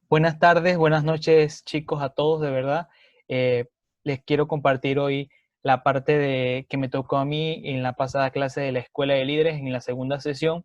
Buenas tardes, buenas noches, chicos, a todos, de verdad. Eh, Les quiero compartir hoy la parte que me tocó a mí en la pasada clase de la Escuela de Líderes, en la segunda sesión.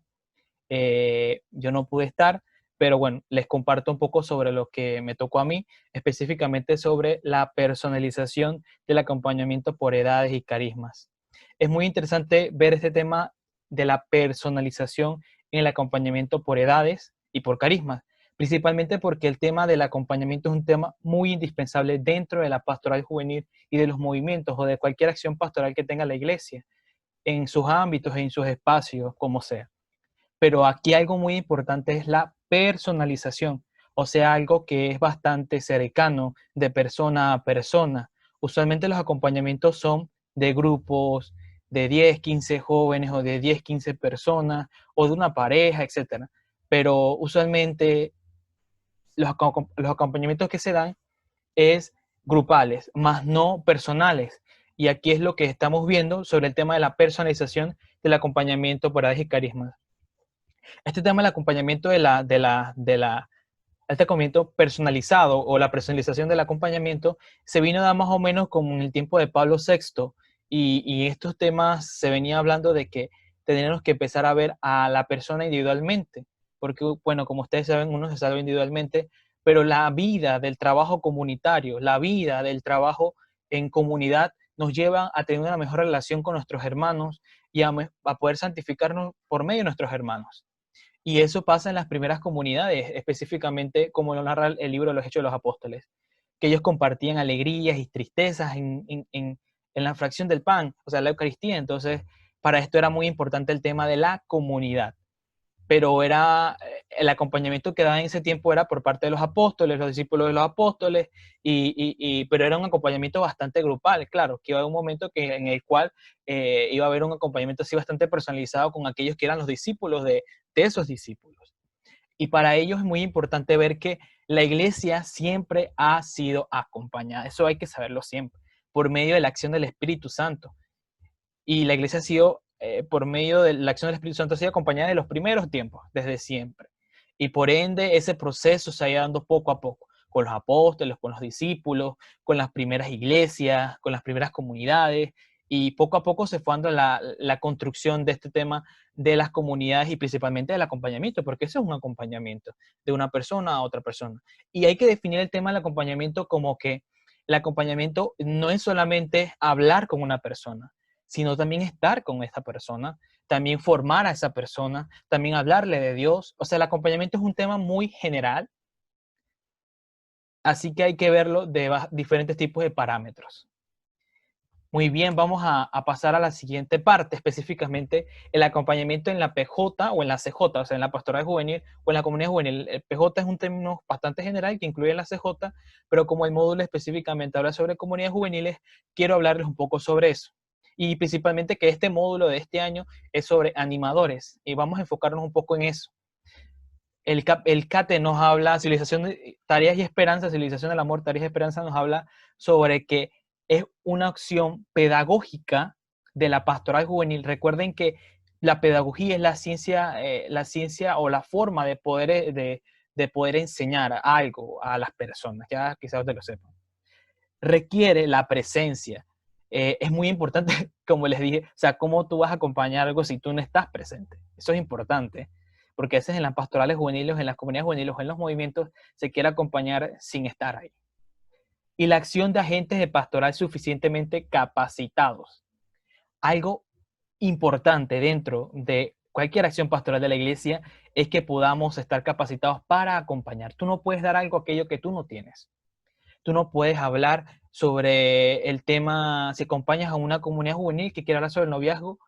Yo no pude estar, pero bueno, les comparto un poco sobre lo que me tocó a mí, específicamente sobre la personalización del acompañamiento por edades y carismas. Es muy interesante ver este tema de la personalización en el acompañamiento por edades y por carismas, principalmente porque el tema del acompañamiento es un tema muy indispensable dentro de la pastoral juvenil y de los movimientos o de cualquier acción pastoral que tenga la iglesia, en sus ámbitos, en sus espacios, como sea. Pero aquí algo muy importante es la personalización, o sea, algo que es bastante cercano de persona a persona. Usualmente los acompañamientos son de grupos de 10, 15 jóvenes o de 10, 15 personas o de una pareja, etcétera. Pero usualmente los acompañamientos que se dan es grupales, más no personales. Y aquí es lo que estamos viendo sobre el tema de la personalización del acompañamiento por edades y carismas. Este tema del acompañamiento este acompañamiento personalizado o la personalización del acompañamiento se vino a dar más o menos como en el tiempo de Pablo VI y estos temas se venía hablando de que teníamos que empezar a ver a la persona individualmente, porque bueno, como ustedes saben, uno se salva individualmente, pero la vida del trabajo comunitario, la vida del trabajo en comunidad nos lleva a tener una mejor relación con nuestros hermanos y a poder santificarnos por medio de nuestros hermanos. Y eso pasa en las primeras comunidades, específicamente como lo narra el libro de los Hechos de los Apóstoles, que ellos compartían alegrías y tristezas en la fracción del pan, o sea, la Eucaristía. Entonces, para esto era muy importante el tema de la comunidad, pero el acompañamiento que daban en ese tiempo era por parte de los apóstoles, los discípulos de los apóstoles, pero era un acompañamiento bastante grupal, claro, que iba a haber un momento en el cual iba a haber un acompañamiento así bastante personalizado con aquellos que eran los discípulos de esos discípulos. Y para ellos es muy importante ver que la iglesia siempre ha sido acompañada, eso hay que saberlo siempre, por medio de la acción del Espíritu Santo. Y la iglesia ha sido, por medio de la acción del Espíritu Santo, ha sido acompañada de los primeros tiempos, desde siempre. Y por ende, ese proceso se ha ido dando poco a poco, con los apóstoles, con los discípulos, con las primeras iglesias, con las primeras comunidades, y poco a poco se fue dando la construcción de este tema de las comunidades y principalmente del acompañamiento, porque eso es un acompañamiento de una persona a otra persona. Y hay que definir el tema del acompañamiento como que el acompañamiento no es solamente hablar con una persona, sino también estar con esta persona, también formar a esa persona, también hablarle de Dios. O sea, el acompañamiento es un tema muy general, así que hay que verlo de diferentes tipos de parámetros. Muy bien, vamos a pasar a la siguiente parte, específicamente el acompañamiento en la PJ o en la CJ, o sea, en la pastoral juvenil o en la comunidad juvenil. El PJ es un término bastante general que incluye la CJ, pero como el módulo específicamente habla sobre comunidades juveniles, quiero hablarles un poco sobre eso. Y principalmente que este módulo de este año es sobre animadores y vamos a enfocarnos un poco en eso. El CATE nos habla, civilización, tareas y esperanza, civilización del amor, tareas y esperanza, nos habla sobre que es una opción pedagógica de la pastoral juvenil. Recuerden que la pedagogía es la ciencia o la forma de poder enseñar algo a las personas, ya quizás ustedes lo sepan. Requiere la presencia. Es muy importante, como les dije, o sea, cómo tú vas a acompañar algo si tú no estás presente. Eso es importante, porque a veces en las pastorales juveniles, en las comunidades juveniles, en los movimientos, se quiere acompañar sin estar ahí. Y la acción de agentes de pastoral suficientemente capacitados. Algo importante dentro de cualquier acción pastoral de la iglesia es que podamos estar capacitados para acompañar. Tú no puedes dar algo aquello que tú no tienes. Tú no puedes hablar sobre el tema, si acompañas a una comunidad juvenil que quiere hablar sobre el noviazgo,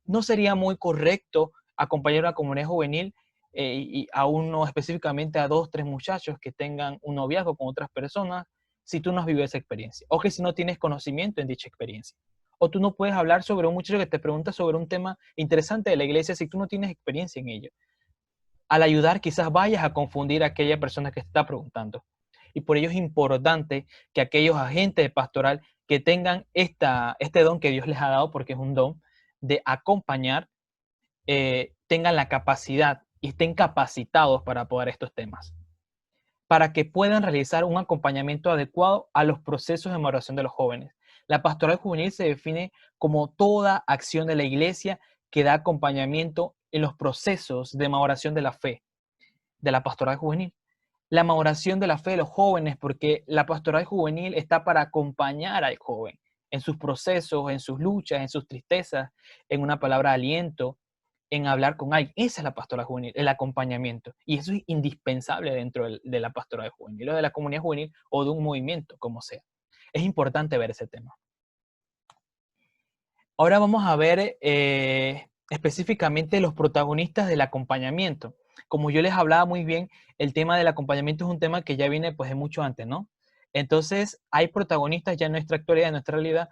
no sería muy correcto acompañar a una comunidad juvenil y a uno específicamente a dos, tres muchachos que tengan un noviazgo con otras personas si tú no has vivido esa experiencia o que si no tienes conocimiento en dicha experiencia. O tú no puedes hablar sobre un muchacho que te pregunta sobre un tema interesante de la iglesia si tú no tienes experiencia en ello. Al ayudar quizás vayas a confundir a aquella persona que te está preguntando. Y por ello es importante que aquellos agentes de pastoral que tengan este don que Dios les ha dado, porque es un don, de acompañar, tengan la capacidad y estén capacitados para poder estos temas. para que puedan realizar un acompañamiento adecuado a los procesos de maduración de los jóvenes. La pastoral juvenil se define como toda acción de la iglesia que da acompañamiento en los procesos de maduración de la fe, de la pastoral juvenil. La maduración de la fe de los jóvenes, porque la pastoral juvenil está para acompañar al joven en sus procesos, en sus luchas, en sus tristezas, en una palabra de aliento, en hablar con alguien. Esa es la pastoral juvenil, el acompañamiento. Y eso es indispensable dentro de la pastoral juvenil, o de la comunidad juvenil, o de un movimiento, como sea. Es importante ver ese tema. Ahora vamos a ver específicamente los protagonistas del acompañamiento. Como yo les hablaba muy bien, el tema del acompañamiento es un tema que ya viene pues de mucho antes, ¿no? Entonces, hay protagonistas ya en nuestra actualidad, en nuestra realidad,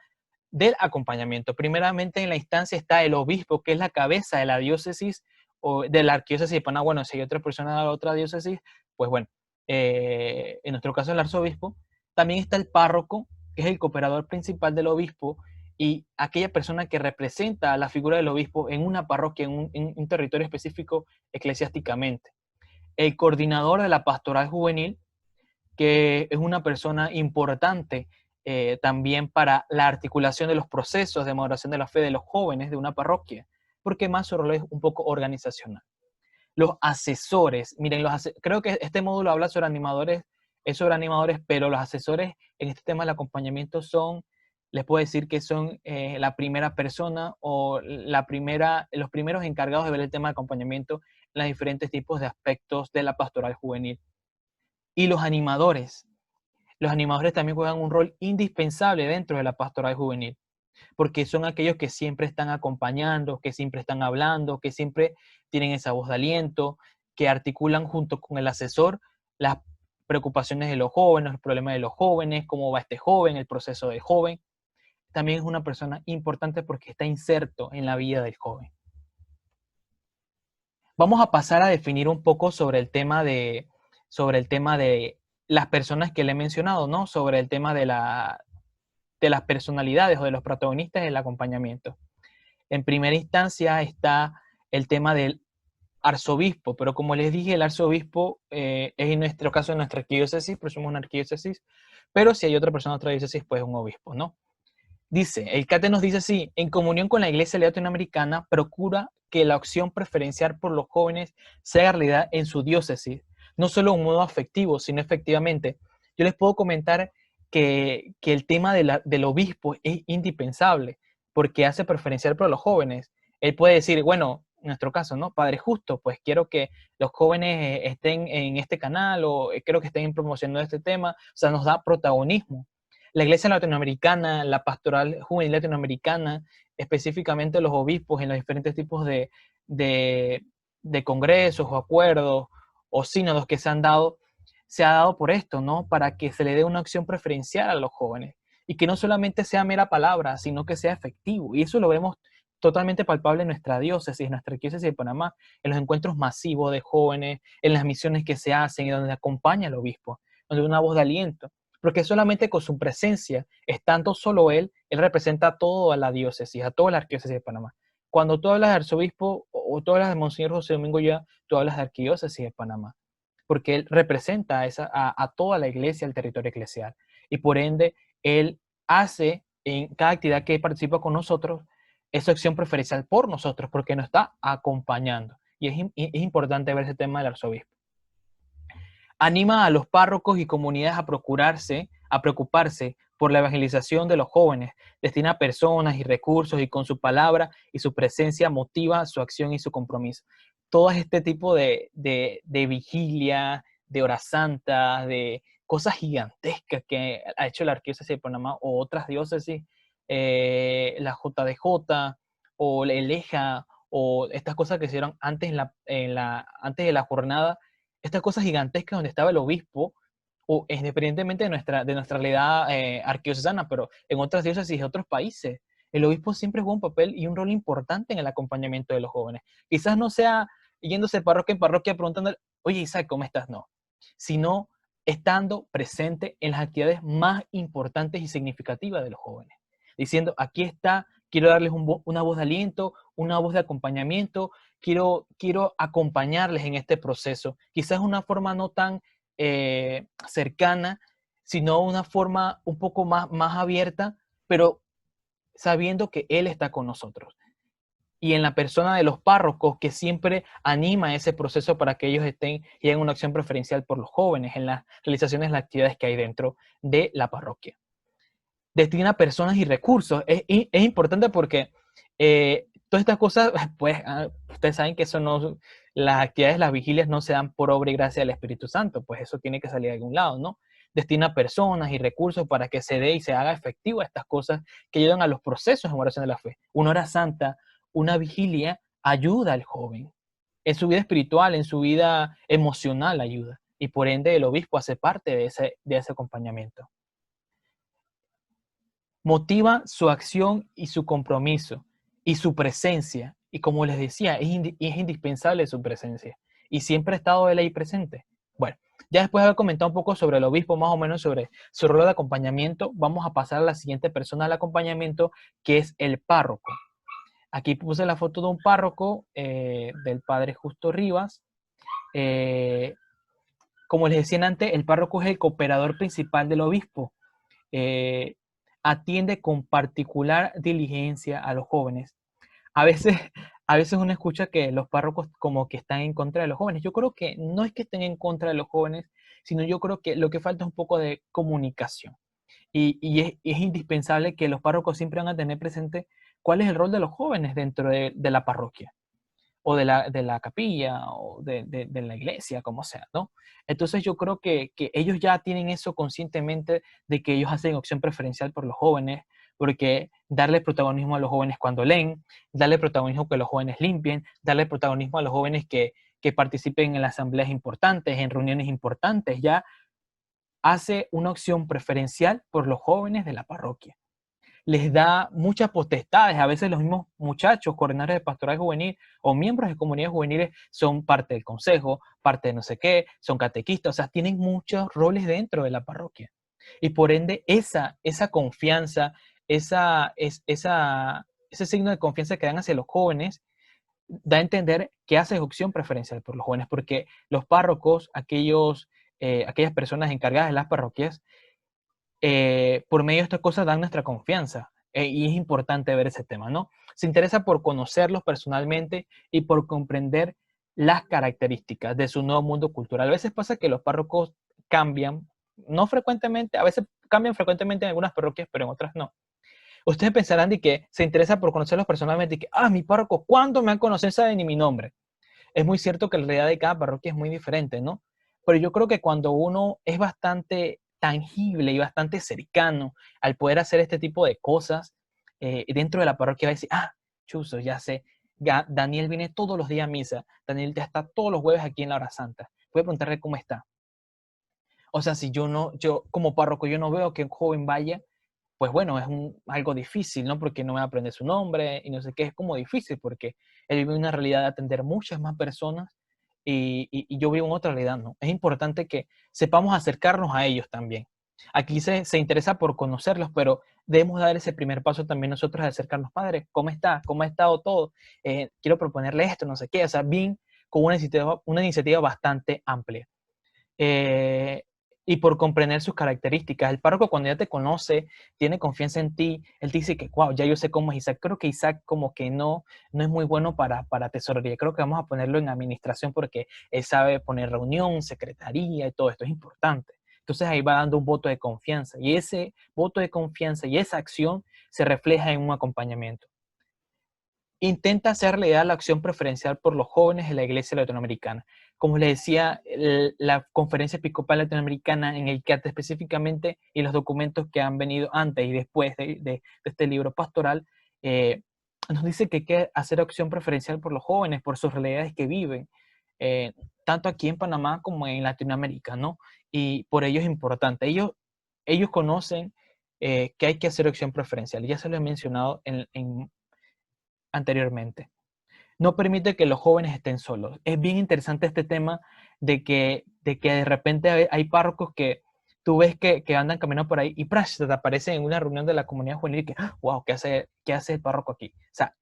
del acompañamiento. Primeramente en la instancia está el obispo, que es la cabeza de la diócesis o de la arquidiócesis de Panamá. Bueno, si hay otra persona de la otra diócesis, pues bueno, en nuestro caso el arzobispo. También está el párroco, que es el cooperador principal del obispo y aquella persona que representa a la figura del obispo en una parroquia, en un territorio específico eclesiásticamente. El coordinador de la pastoral juvenil, que es una persona importante también para la articulación de los procesos de maduración de la fe de los jóvenes de una parroquia, porque más su rol es un poco organizacional. Los asesores, miren, creo que este módulo habla sobre animadores, es sobre animadores, pero los asesores en este tema del acompañamiento son, les puedo decir que son la primera persona o los primeros encargados de ver el tema de acompañamiento en los diferentes tipos de aspectos de la pastoral juvenil. Y los animadores también juegan un rol indispensable dentro de la pastoral juvenil, porque son aquellos que siempre están acompañando, que siempre están hablando, que siempre tienen esa voz de aliento, que articulan junto con el asesor las preocupaciones de los jóvenes, los problemas de los jóvenes, cómo va este joven, el proceso del joven. También es una persona importante porque está inserto en la vida del joven. Vamos a pasar a definir un poco sobre el tema de las personas que le he mencionado, ¿no? Sobre el tema de las personalidades o de los protagonistas del acompañamiento. En primera instancia está el tema del arzobispo, pero como les dije, el arzobispo es en nuestro caso en nuestra arquidiócesis, porque somos una arquidiócesis, pero si hay otra persona de otra diócesis, pues es un obispo, ¿no? Dice, el CATE nos dice así, en comunión con la Iglesia Latinoamericana, procura que la opción preferencial por los jóvenes sea realidad en su diócesis, no solo un modo afectivo, sino efectivamente. Yo les puedo comentar que el tema del obispo es indispensable, porque hace preferencial por los jóvenes. Él puede decir, bueno, en nuestro caso, ¿no? Padre Justo, pues quiero que los jóvenes estén en este canal o quiero que estén promocionando este tema, o sea, nos da protagonismo. La iglesia latinoamericana, la pastoral juvenil latinoamericana, específicamente los obispos en los diferentes tipos de congresos o acuerdos o sínodos que se ha dado por esto, ¿no? Para que se le dé una acción preferencial a los jóvenes y que no solamente sea mera palabra, sino que sea efectivo. Y eso lo vemos totalmente palpable en nuestra diócesis, en nuestra diócesis de Panamá, en los encuentros masivos de jóvenes, en las misiones que se hacen y donde acompaña el obispo, donde hay una voz de aliento porque solamente con su presencia, estando solo él representa a toda la diócesis, a toda la arquidiócesis de Panamá. Cuando tú hablas de arzobispo o tú hablas de Monseñor José Domingo ya, tú hablas de arquidiócesis de Panamá, porque él representa a toda la iglesia, el territorio eclesial, y por ende, él hace en cada actividad que participa con nosotros, esa acción preferencial por nosotros, porque nos está acompañando. Y es importante ver ese tema del arzobispo. Anima a los párrocos y comunidades a preocuparse por la evangelización de los jóvenes, destina personas y recursos y con su palabra y su presencia motiva su acción y su compromiso. Todo este tipo de vigilia, de horas santas, de cosas gigantescas que ha hecho la Arquidiócesis de Panamá o otras diócesis, la JDJ o el EJA o estas cosas que se hicieron antes, antes de la jornada, estas cosas gigantescas donde estaba el obispo, o independientemente de nuestra realidad arquidiocesana, pero en otras diócesis y otros países, el obispo siempre juega un papel y un rol importante en el acompañamiento de los jóvenes. Quizás no sea yéndose de parroquia en parroquia preguntando, oye Isaac, ¿cómo estás? No, sino estando presente en las actividades más importantes y significativas de los jóvenes, diciendo, aquí está, quiero darles una voz de aliento, una voz de acompañamiento, quiero acompañarles en este proceso. Quizás una forma no tan cercana, sino una forma un poco más abierta, pero sabiendo que Él está con nosotros. Y en la persona de los párrocos, que siempre anima ese proceso para que ellos estén y hagan una acción preferencial por los jóvenes en las realizaciones, las actividades que hay dentro de la parroquia. Destina personas y recursos. Es importante porque todas estas cosas, pues ustedes saben que eso no, las actividades, las vigilias no se dan por obra y gracia del Espíritu Santo, pues eso tiene que salir de algún lado, ¿no? Destina personas y recursos para que se dé y se haga efectiva estas cosas que ayudan a los procesos en oración de la fe. Una hora santa, una vigilia, ayuda al joven. En su vida espiritual, en su vida emocional ayuda. Y por ende el obispo hace parte de ese acompañamiento. Motiva su acción y su compromiso y su presencia. Y como les decía, es indispensable su presencia. Y siempre ha estado él ahí presente. Bueno, ya después de haber comentado un poco sobre el obispo, más o menos sobre su rol de acompañamiento, vamos a pasar a la siguiente persona del acompañamiento, que es el párroco. Aquí puse la foto de un párroco, del padre Justo Rivas. Como les decía antes, el párroco es el cooperador principal del obispo. Eh, Atiende con particular diligencia a los jóvenes. A veces, a veces uno escucha que los párrocos como que están en contra de los jóvenes. Yo creo que no es que estén en contra de los jóvenes, sino yo creo que lo que falta es un poco de comunicación. Y es indispensable que los párrocos siempre van a tener presente cuál es el rol de los jóvenes dentro de la parroquia o de la capilla o de la iglesia, como sea, ¿no? Entonces yo creo que ellos ya tienen eso conscientemente de que ellos hacen opción preferencial por los jóvenes, porque darle protagonismo a los jóvenes cuando leen, darle protagonismo que los jóvenes limpien, darle protagonismo a los jóvenes que participen en las asambleas importantes, en reuniones importantes, ya hace una opción preferencial por los jóvenes de la parroquia. Les da muchas potestades. A veces los mismos muchachos, coordinadores de pastoral juvenil o miembros de comunidades juveniles son parte del consejo, parte de no sé qué, son catequistas, o sea, tienen muchos roles dentro de la parroquia. Y por ende, esa confianza, ese signo de confianza que dan hacia los jóvenes, da a entender que hace opción preferencial por los jóvenes, porque los párrocos, aquellas personas encargadas de las parroquias, por medio de estas cosas dan nuestra confianza. Y es importante ver ese tema, ¿no? Se interesa por conocerlos personalmente y por comprender las características de su nuevo mundo cultural. A veces pasa que los párrocos cambian, no frecuentemente, a veces cambian frecuentemente en algunas parroquias, pero en otras no. Ustedes pensarán de que se interesa por conocerlos personalmente y que, mi párroco, ¿cuándo me han conocido? Sabe ni mi nombre. Es muy cierto que la realidad de cada parroquia es muy diferente, ¿no? Pero yo creo que cuando uno es bastante tangible y bastante cercano al poder hacer este tipo de cosas, dentro de la parroquia va a decir, chuzo, ya sé, ya Daniel viene todos los días a misa, Daniel ya está todos los jueves aquí en la hora santa. Voy a preguntarle cómo está. O sea, si yo como párroco, yo no veo que un joven vaya, pues bueno, es algo difícil, ¿no? Porque no me va a aprender su nombre y no sé qué, es como difícil porque él vive una realidad de atender muchas más personas y yo vivo en otra realidad, ¿no? Es importante que sepamos acercarnos a ellos también. Aquí se interesa por conocerlos, pero debemos dar ese primer paso también nosotros de acercarnos, padre, ¿cómo está? ¿Cómo ha estado todo? Quiero proponerle esto, no sé qué, o sea, bien con una iniciativa bastante amplia. Eh, y por comprender sus características. El párroco cuando ya te conoce, tiene confianza en ti, él te dice que, wow, ya yo sé cómo es Isaac. Creo que Isaac como que no es muy bueno para tesorería. Creo que vamos a ponerlo en administración porque él sabe poner reunión, secretaría y todo esto es importante. Entonces ahí va dando un voto de confianza y ese voto de confianza y esa acción se refleja en un acompañamiento. Intenta hacer realidad la acción preferencial por los jóvenes de la Iglesia Latinoamericana. Como les decía, la Conferencia Episcopal Latinoamericana en el CAT específicamente y los documentos que han venido antes y después de este libro pastoral, nos dice que hay que hacer acción preferencial por los jóvenes, por sus realidades que viven, tanto aquí en Panamá como en Latinoamérica, ¿no? Y por ello es importante. Ellos conocen que hay que hacer acción preferencial. Ya se lo he mencionado anteriormente. No permite que los jóvenes estén solos. Es bien interesante este tema de repente hay párrocos que tú ves que andan caminando por ahí y ¡prash! Se te aparecen en una reunión de la comunidad juvenil y que, wow, ¿qué hace el párroco aquí? O sea,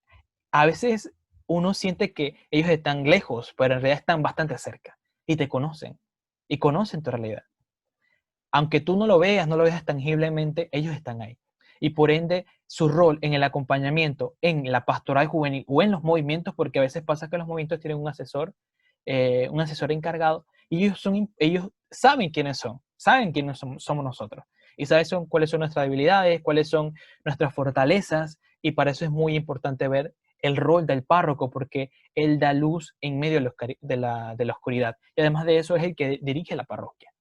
a veces uno siente que ellos están lejos, pero en realidad están bastante cerca y te conocen. y conocen tu realidad. Aunque tú no lo veas tangiblemente, ellos están ahí. Y por ende, su rol en el acompañamiento, en la pastoral juvenil o en los movimientos, porque a veces pasa que los movimientos tienen un asesor encargado, y ellos saben quiénes son, saben quiénes somos nosotros. Y saben cuáles son nuestras debilidades, cuáles son nuestras fortalezas, y para eso es muy importante ver el rol del párroco, porque él da luz en medio de la oscuridad. Y además de eso es el que dirige la parroquia.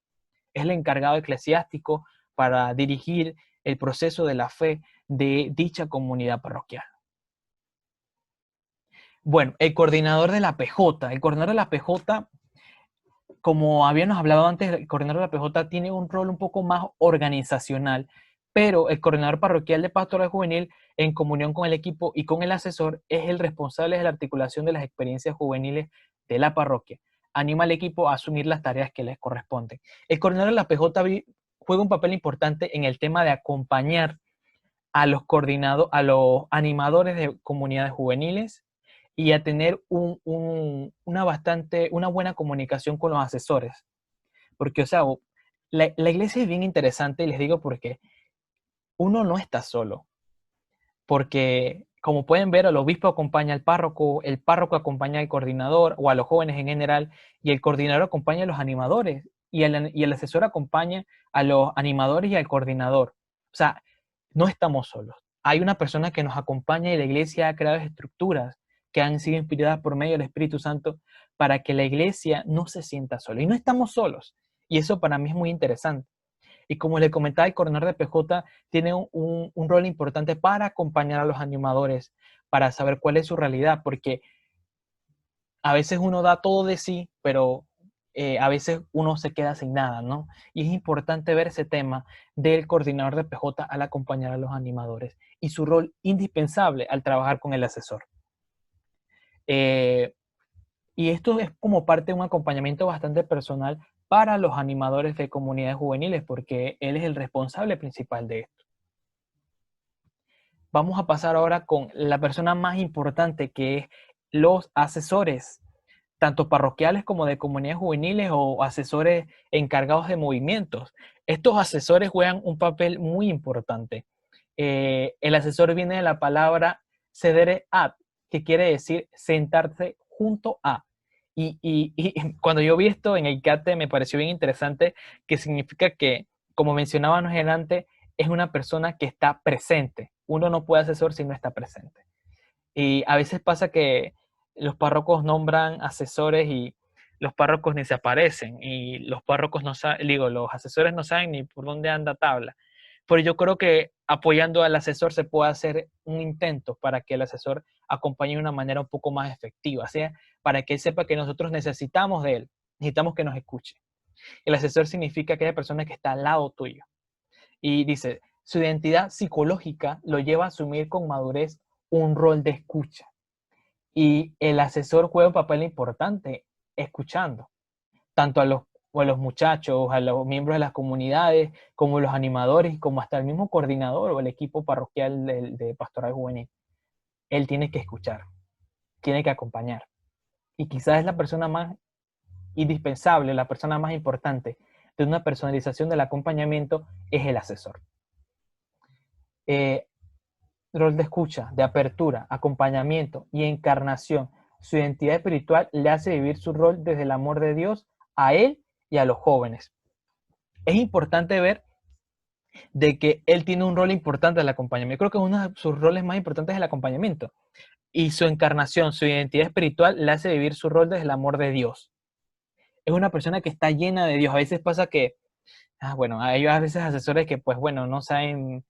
Es el encargado eclesiástico para dirigir el proceso de la fe de dicha comunidad parroquial. Bueno, el coordinador de la PJ. El coordinador de la PJ, como habíamos hablado antes, el coordinador de la PJ tiene un rol un poco más organizacional, pero el coordinador parroquial de pastoral juvenil, en comunión con el equipo y con el asesor, es el responsable de la articulación de las experiencias juveniles de la parroquia. Anima al equipo a asumir las tareas que les corresponden. El coordinador de la PJ juega un papel importante en el tema de acompañar a los animadores de comunidades juveniles y a tener una buena comunicación con los asesores. Porque, o sea, la iglesia es bien interesante y les digo porque uno no está solo. Porque, como pueden ver, el obispo acompaña al párroco, el párroco acompaña al coordinador o a los jóvenes en general, y el coordinador acompaña a los animadores, y el asesor acompaña a los animadores y al coordinador. O sea, no estamos solos. Hay una persona que nos acompaña y la iglesia ha creado estructuras que han sido inspiradas por medio del Espíritu Santo para que la iglesia no se sienta sola. Y no estamos solos. Y eso para mí es muy interesante. Y como le comentaba, el coordinador de PJ tiene un rol importante para acompañar a los animadores, para saber cuál es su realidad, porque a veces uno da todo de sí, pero a veces uno se queda sin nada, ¿no? Y es importante ver ese tema del coordinador de PJ al acompañar a los animadores y su rol indispensable al trabajar con el asesor. Y esto es como parte de un acompañamiento bastante personal para los animadores de comunidades juveniles, porque él es el responsable principal de esto. Vamos a pasar ahora con la persona más importante, que es los asesores, tanto parroquiales como de comunidades juveniles o asesores encargados de movimientos. Estos asesores juegan un papel muy importante. El asesor viene de la palabra sedere ad, que quiere decir sentarse junto a. Y cuando yo vi esto en el CATE me pareció bien interesante, que significa que, como mencionábamos antes, es una persona que está presente. Uno no puede asesor si no está presente. Y a veces pasa que los párrocos nombran asesores y los párrocos ni se aparecen, y los párrocos no saben, digo, los asesores no saben ni por dónde anda tabla. Pero yo creo que apoyando al asesor se puede hacer un intento para que el asesor acompañe de una manera un poco más efectiva, o sea, para que él sepa que nosotros necesitamos de él, necesitamos que nos escuche. El asesor significa aquella persona que está al lado tuyo. Y dice, su identidad psicológica lo lleva a asumir con madurez un rol de escucha. Y el asesor juega un papel importante escuchando, tanto a los muchachos, a los miembros de las comunidades, como los animadores, como hasta el mismo coordinador o el equipo parroquial de pastoral juvenil. Él tiene que escuchar, tiene que acompañar. Y quizás es la persona más indispensable, la persona más importante de una personalización del acompañamiento es el asesor. Rol de escucha, de apertura, acompañamiento y encarnación. Su identidad espiritual le hace vivir su rol desde el amor de Dios a él y a los jóvenes. Es importante ver de que él tiene un rol importante en el acompañamiento. Creo que uno de sus roles más importantes es el acompañamiento. Y su encarnación, su identidad espiritual, le hace vivir su rol desde el amor de Dios. Es una persona que está llena de Dios. A veces pasa que, bueno, hay a veces asesores que, pues bueno, no saben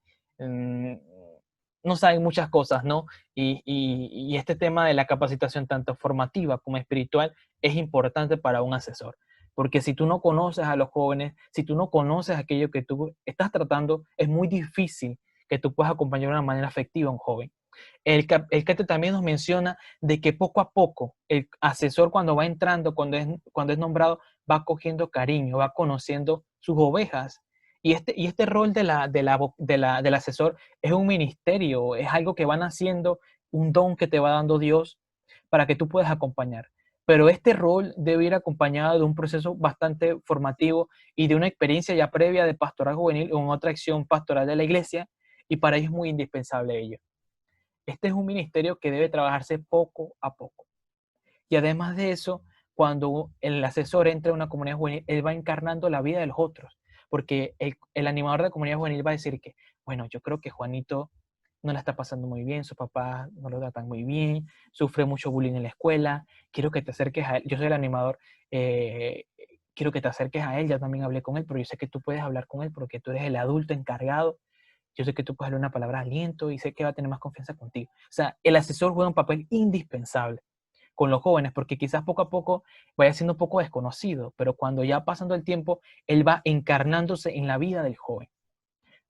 muchas cosas, ¿no? Y este tema de la capacitación, tanto formativa como espiritual, es importante para un asesor. Porque si tú no conoces a los jóvenes, si tú no conoces aquello que tú estás tratando, es muy difícil que tú puedas acompañar de una manera efectiva a un joven. El CATE también nos menciona de que poco a poco el asesor, cuando va entrando, cuando es nombrado, va cogiendo cariño, va conociendo sus ovejas. Y este rol del asesor es un ministerio, es algo que van haciendo, un don que te va dando Dios para que tú puedas acompañar. pero este rol debe ir acompañado de un proceso bastante formativo y de una experiencia ya previa de pastoral juvenil o en otra acción pastoral de la iglesia, y para ello es muy indispensable ello. Este es un ministerio que debe trabajarse poco a poco. Y además de eso, cuando el asesor entra a una comunidad juvenil, él va encarnando la vida de los otros, porque el animador de la comunidad juvenil va a decir que, bueno, yo creo que Juanito no la está pasando muy bien, sus papás no lo tratan muy bien, sufre mucho bullying en la escuela, quiero que te acerques a él, yo soy el animador, eh, quiero que te acerques a él, ya también hablé con él, pero yo sé que tú puedes hablar con él porque tú eres el adulto encargado, yo sé que tú puedes darle una palabra de aliento y sé que va a tener más confianza contigo. O sea, el asesor juega un papel indispensable con los jóvenes, porque quizás poco a poco vaya siendo un poco desconocido, pero cuando ya pasando el tiempo, él va encarnándose en la vida del joven,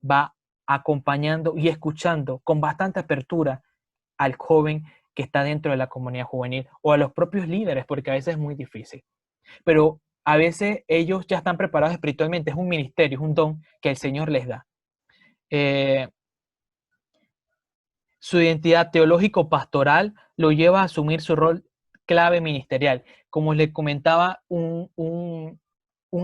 va acompañando y escuchando con bastante apertura al joven que está dentro de la comunidad juvenil o a los propios líderes, porque a veces es muy difícil. Pero a veces ellos ya están preparados espiritualmente, es un ministerio, es un don que el Señor les da. Eh, Su identidad teológico-pastoral lo lleva a asumir su rol clave ministerial. Como le comentaba, un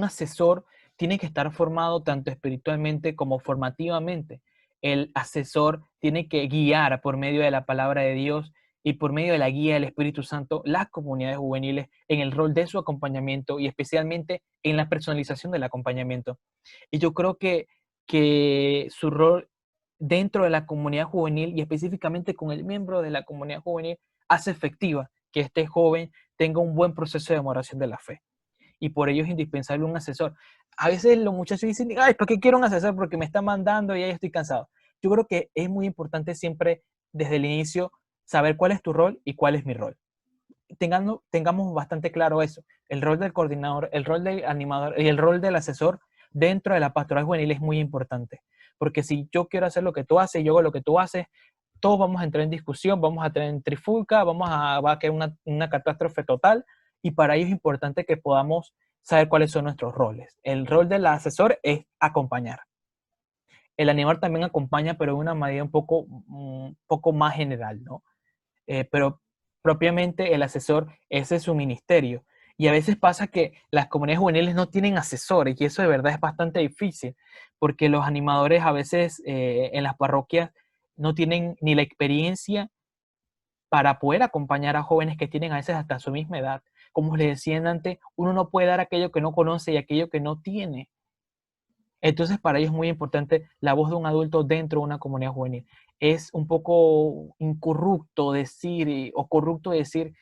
asesor tiene que estar formado tanto espiritualmente como formativamente. El asesor tiene que guiar por medio de la palabra de Dios y por medio de la guía del Espíritu Santo las comunidades juveniles en el rol de su acompañamiento y especialmente en la personalización del acompañamiento. Y yo creo que su rol dentro de la comunidad juvenil y específicamente con el miembro de la comunidad juvenil hace efectiva que este joven tenga un buen proceso de maduración de la fe. Y por ello es indispensable un asesor. A veces los muchachos dicen, ay, ¿para qué quiero un asesor? Porque me está mandando y ya estoy cansado. Yo creo que es muy importante siempre desde el inicio saber cuál es tu rol y cuál es mi rol. Tengamos bastante claro eso. El rol del coordinador, el rol del animador y el rol del asesor dentro de la pastoral juvenil es muy importante. Porque si yo quiero hacer lo que tú haces, yo hago lo que tú haces, todos vamos a entrar en discusión, vamos a entrar en trifulca, va a quedar una catástrofe total. Y para ello es importante que podamos saber cuáles son nuestros roles. El rol del asesor es acompañar. El animador también acompaña, pero de una manera un poco más general, ¿no? Pero propiamente el asesor, ese es su ministerio. Y a veces pasa que las comunidades juveniles no tienen asesores y eso de verdad es bastante difícil, porque los animadores a veces en las parroquias no tienen ni la experiencia para poder acompañar a jóvenes que tienen a veces hasta su misma edad. Como les decía antes, uno no puede dar aquello que no conoce y aquello que no tiene. Entonces, para ellos es muy importante la voz de un adulto dentro de una comunidad juvenil. Es un poco incorrupto decir, o corrupto decir,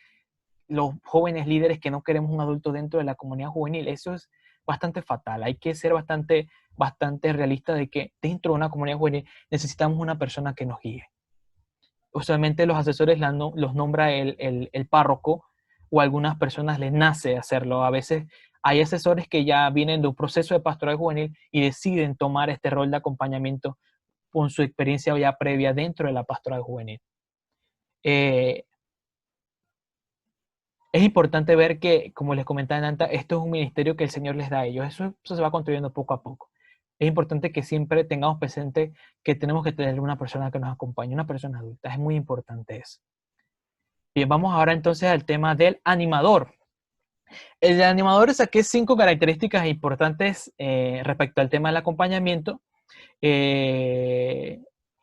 los jóvenes líderes que no queremos un adulto dentro de la comunidad juvenil. Eso es bastante fatal. Hay que ser bastante realista de que dentro de una comunidad juvenil necesitamos una persona que nos guíe. Usualmente los asesores los nombra el párroco o a algunas personas les nace hacerlo. A veces hay asesores que ya vienen de un proceso de pastoral juvenil y deciden tomar este rol de acompañamiento con su experiencia ya previa dentro de la pastoral juvenil. Eh, es importante ver que, como les comentaba antes, esto es un ministerio que el Señor les da a ellos. Eso se va construyendo poco a poco. Es importante que siempre tengamos presente que tenemos que tener una persona que nos acompañe, una persona adulta. Es muy importante eso. Bien, vamos ahora entonces al tema del animador. El animador saqué 5 características importantes respecto al tema del acompañamiento eh,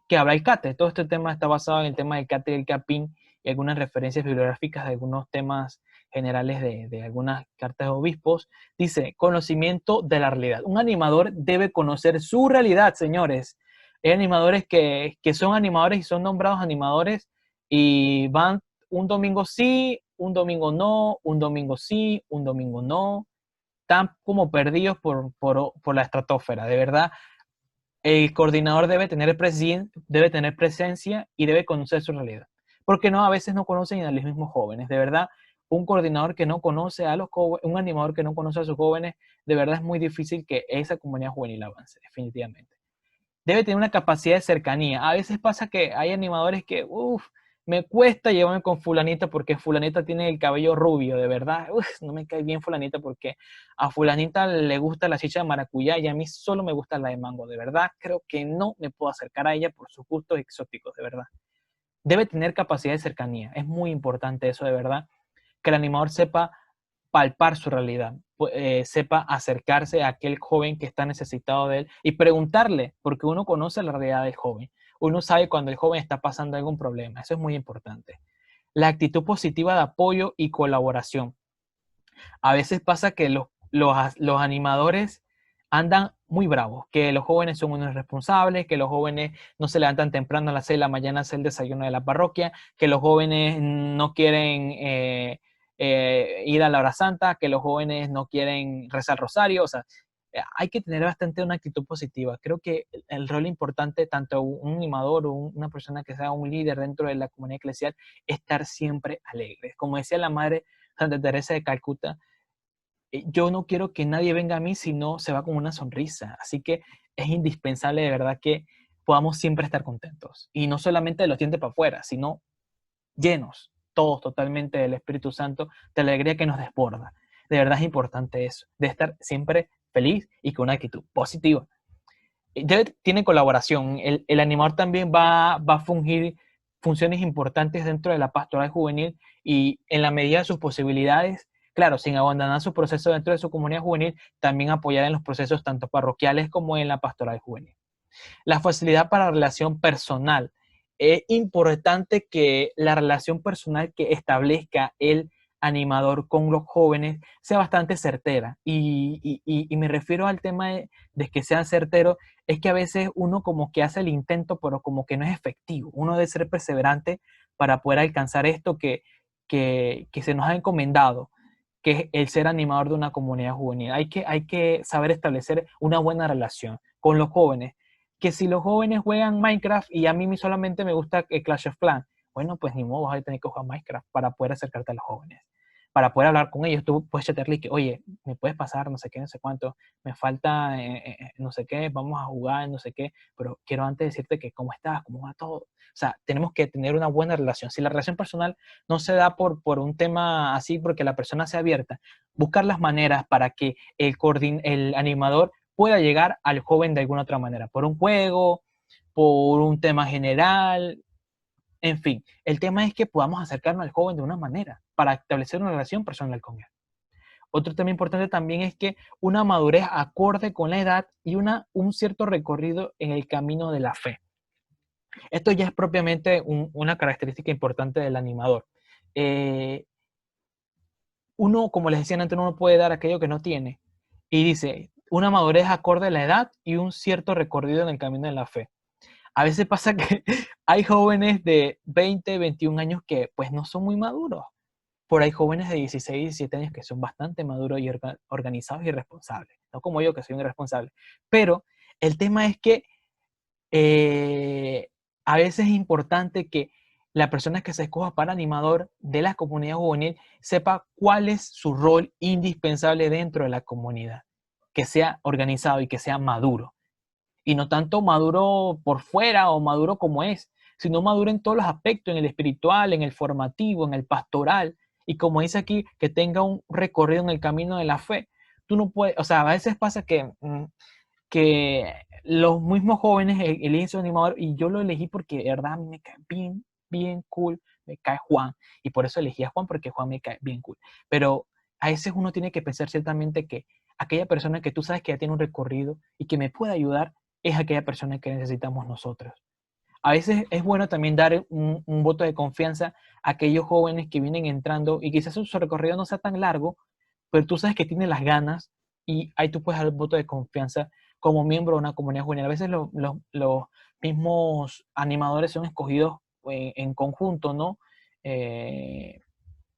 que habla el CATE. Todo este tema está basado en el tema del CATE y el CAPIN y algunas referencias bibliográficas de algunos temas generales de algunas cartas de obispos. Dice, conocimiento de la realidad. Un animador debe conocer su realidad, señores. Hay animadores que son animadores y son nombrados animadores y van un domingo sí, un domingo no, un domingo sí, un domingo no. Están como perdidos por la estratosfera, de verdad. El coordinador debe tener presencia y debe conocer su realidad. Porque no, a veces no conocen a los mismos jóvenes. De verdad, un coordinador que no conoce a los jóvenes, un animador que no conoce a sus jóvenes, de verdad es muy difícil que esa comunidad juvenil avance, definitivamente. Debe tener una capacidad de cercanía. A veces pasa que hay animadores que, uff, me cuesta llevarme con fulanita porque fulanita tiene el cabello rubio, de verdad. Uf, no me cae bien fulanita porque a fulanita le gusta la chicha de maracuyá y a mí solo me gusta la de mango, de verdad. Creo que no me puedo acercar a ella por sus gustos exóticos, de verdad. Debe tener capacidad de cercanía. Es muy importante eso, de verdad. que el animador sepa palpar su realidad, sepa acercarse a aquel joven que está necesitado de él y preguntarle, porque uno conoce la realidad del joven. Uno sabe cuando el joven está pasando algún problema. Eso es muy importante. La actitud positiva de apoyo y colaboración. A veces pasa que los animadores andan muy bravos, que los jóvenes son unos irresponsables, que los jóvenes no se levantan temprano a las 6 de la mañana a hacer el desayuno de la parroquia, que los jóvenes no quieren ir a la hora santa, que los jóvenes no quieren rezar rosario. O sea, hay que tener bastante una actitud positiva. Creo que el rol importante, tanto un animador o una persona que sea un líder dentro de la comunidad eclesial, es estar siempre alegre. Como decía la madre Santa Teresa de Calcuta, yo no quiero que nadie venga a mí si no se va con una sonrisa. Así que es indispensable de verdad que podamos siempre estar contentos. Y no solamente de los dientes para afuera, sino llenos, todos totalmente del Espíritu Santo, de la alegría que nos desborda. De verdad es importante eso, de estar siempre feliz y con una actitud positiva. Tiene colaboración. El animador también va a fungir funciones importantes dentro de la pastoral juvenil y en la medida de sus posibilidades, claro, sin abandonar su proceso dentro de su comunidad juvenil, también apoyar en los procesos tanto parroquiales como en la pastoral juvenil. La facilidad para la relación personal. Es importante que la relación personal que establezca el animador con los jóvenes sea bastante certera. Y me refiero al tema de que sean certeros, es que a veces uno como que hace el intento, pero como que no es efectivo. Uno debe ser perseverante para poder alcanzar esto que se nos ha encomendado, que es el ser animador de una comunidad juvenil. Hay que saber establecer una buena relación con los jóvenes, que si los jóvenes juegan Minecraft y a mí solamente me gusta Clash of Clans, bueno, pues ni modo, vas a tener que jugar Minecraft para poder acercarte a los jóvenes, para poder hablar con ellos. Tú puedes chatearle que, oye, me puedes pasar no sé qué, no sé cuánto, me falta no sé qué, vamos a jugar, no sé qué, pero quiero antes decirte que cómo estás, cómo va todo. O sea, tenemos que tener una buena relación. Si la relación personal no se da por un tema así, porque la persona sea abierta, buscar las maneras para que el animador pueda llegar al joven de alguna otra manera, por un juego, por un tema general, en fin. El tema es que podamos acercarnos al joven de una manera para establecer una relación personal con él. Otro tema importante también es que una madurez acorde con la edad y un cierto recorrido en el camino de la fe. Esto ya es propiamente una característica importante del animador. Uno, como les decía antes, uno no puede dar aquello que no tiene. Y dice, una madurez acorde a la edad y un cierto recorrido en el camino de la fe. A veces pasa que hay jóvenes de 20, 21 años que pues no son muy maduros. Por ahí jóvenes de 16, 17 años que son bastante maduros y organizados y responsables. No como yo, que soy un irresponsable. Pero el tema es que a veces es importante que la persona que se escoja para animador de la comunidad juvenil sepa cuál es su rol indispensable dentro de la comunidad, que sea organizado y que sea maduro. Y no tanto maduro por fuera o maduro como es, sino maduro en todos los aspectos, en el espiritual, en el formativo, en el pastoral. Y como dice aquí, que tenga un recorrido en el camino de la fe. Tú no puedes, o sea, a veces pasa que los mismos jóvenes eligen su animador y yo lo elegí porque de verdad me cae bien, bien cool, me cae Juan y por eso elegí a Juan porque Juan me cae bien cool. Pero a veces uno tiene que pensar ciertamente que aquella persona que tú sabes que ya tiene un recorrido y que me puede ayudar es aquella persona que necesitamos nosotros. A veces es bueno también dar un voto de confianza a aquellos jóvenes que vienen entrando y quizás su recorrido no sea tan largo, pero tú sabes que tienen las ganas y ahí tú puedes dar un voto de confianza como miembro de una comunidad juvenil. A veces los mismos animadores son escogidos en conjunto, ¿no?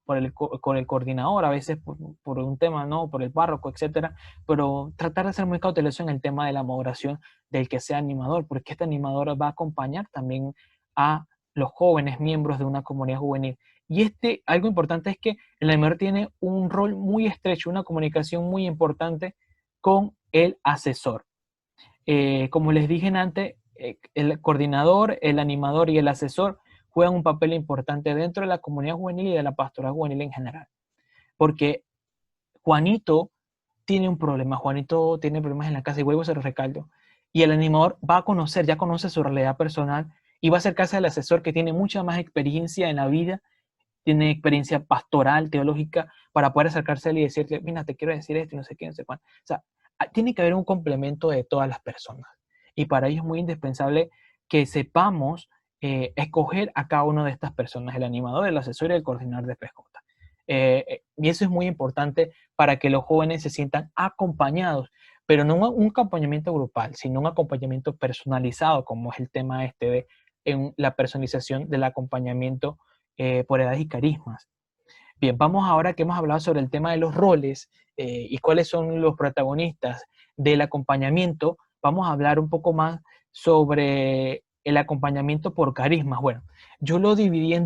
Con el coordinador, a veces por un tema, ¿no? Por el párroco, etcétera, pero tratar de ser muy cauteloso en el tema de la maduración del que sea animador, porque este animador va a acompañar también a los jóvenes miembros de una comunidad juvenil. Y algo importante es que el animador tiene un rol muy estrecho, una comunicación muy importante con el asesor. Como les dije antes, el coordinador, el animador y el asesor juegan un papel importante dentro de la comunidad juvenil y de la pastoral juvenil en general. Porque Juanito tiene un problema, Juanito tiene problemas en la casa y vuelvo a ser recaldo. Y el animador va a conocer, ya conoce su realidad personal y va a acercarse al asesor que tiene mucha más experiencia en la vida tiene experiencia pastoral, teológica, para poder acercarse a él y decirle, mira, te quiero decir esto y no sé qué, no sé cuándo. O sea, tiene que haber un complemento de todas las personas. Y para ello es muy indispensable que sepamos escoger a cada una de estas personas, el animador, el asesor y el coordinador de PJ. Y eso es muy importante para que los jóvenes se sientan acompañados, pero no un acompañamiento grupal, sino un acompañamiento personalizado, como es el tema este de en la personalización del acompañamiento por edades y carismas. Bien, vamos ahora que hemos hablado sobre el tema de los roles y cuáles son los protagonistas del acompañamiento, vamos a hablar un poco más sobre el acompañamiento por carismas. Bueno, yo lo dividí en